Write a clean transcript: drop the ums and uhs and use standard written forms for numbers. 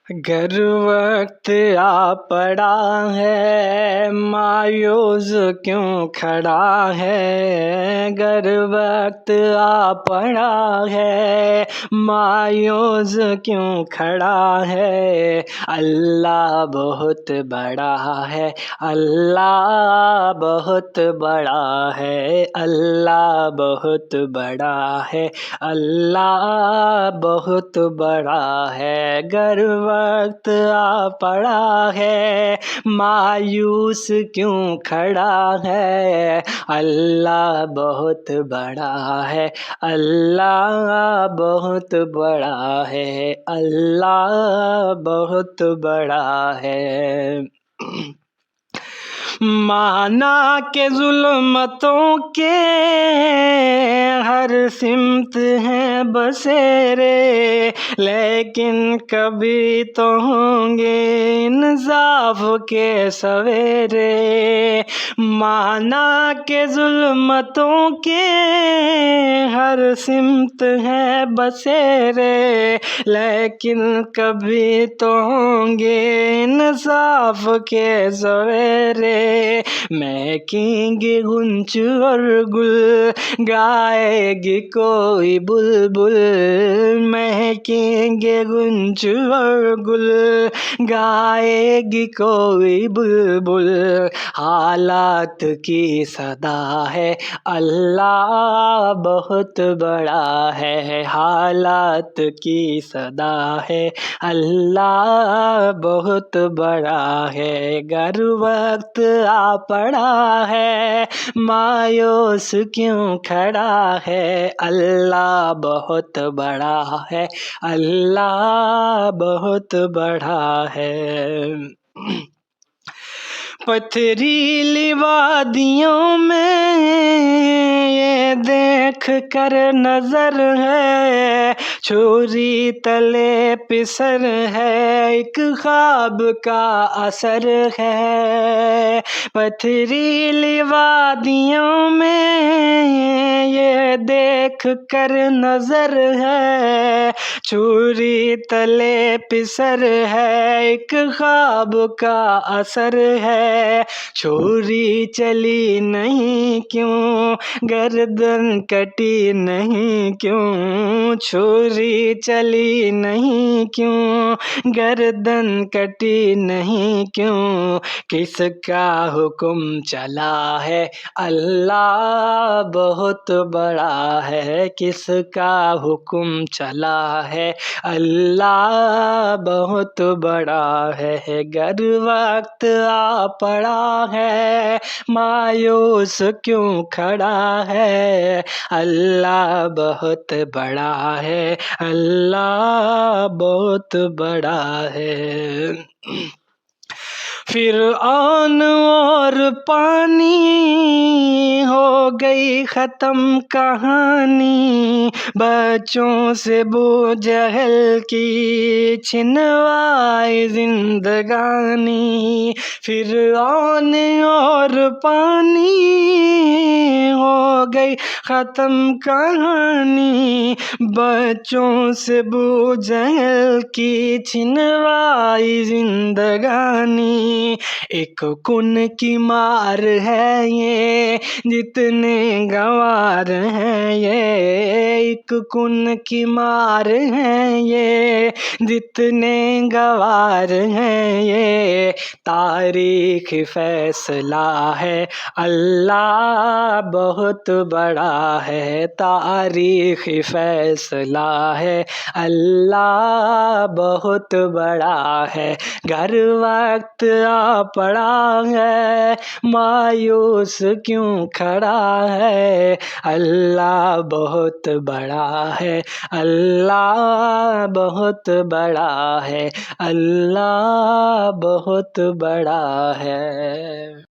گر وقت آ پڑا ہے مایوس کیوں کھڑا ہے، گر وقت آ پڑا ہے مایوس کیوں کھڑا ہے، اللہ بہت بڑا ہے، اللہ بہت بڑا ہے، اللہ بہت بڑا ہے، اللہ بہت بڑا ہے، گر وقت آ پڑا ہے مایوس کیوں کھڑا ہے، اللہ بہت بڑا ہے، اللہ بہت بڑا ہے، اللہ بہت بڑا ہے۔ مانا کہ ظلمتوں کے ہر سمت ہیں بسیرے، لیکن کبھی تو ہوں گے انصاف کے سویرے، مانا کہ ظلمتوں کے ہر سمت ہیں بسیرے، لیکن کبھی تو ہوں گے انصاف کے سویرے، مہکیں گے غنچ اور گل گائے گی کوئی بلبل، مہکیں گے غنچ اور گل گائے گی کوئی بلبل، حالات کی صدا ہے اللہ بہت بڑا ہے، حالات کی صدا ہے اللہ بہت بڑا ہے، گر وقت آ پڑا ہے مایوس کیوں کھڑا ہے، اللہ بہت بڑا ہے، اللہ بہت بڑا ہے۔ پتھریلی وادیوں میں یہ دیکھ کر نظر ہے، چھری تلے پسر ہے ایک خواب کا اثر ہے، پتھریلی وادیوں میں یہ دیکھ کر نظر ہے، چھری تلے پسر ہے ایک خواب کا اثر ہے، چھری چلی نہیں کیوں گردن کٹی نہیں کیوں، چھری چلی نہیں کیوں گردن کٹی نہیں کیوں، کس کا حکم چلا ہے اللہ بہت بڑا ہے، کس کا حکم چلا ہے اللہ بہت بڑا ہے، گر وقت آ پڑا ہے مایوس کیوں کھڑا ہے، اللہ بہت بڑا ہے، اللہ بہت بڑا ہے۔ فرعون اور پانی ہو گئی ختم کہانی، بچوں سے ابو جہل کی چھنوائی زندگانی، فرعون اور پانی ہو گئی ختم کہانی، بچوں سے ابو جہل کی چھنوائی زندگانی، ایک کن کی مار ہے یہ جتنے گنوار ہیں یہ، ایک کن کی مار ہے یہ جتنے گنوار ہیں یہ، تاریخ فیصلہ ہے اللہ بہت بڑا ہے، تاریخ فیصلہ ہے اللہ بہت بڑا ہے، گر وقت آ پڑا ہے مایوس کیوں کھڑا ہے، اللہ بہت بڑا ہے، اللہ بہت بڑا ہے، اللہ بہت بڑا ہے۔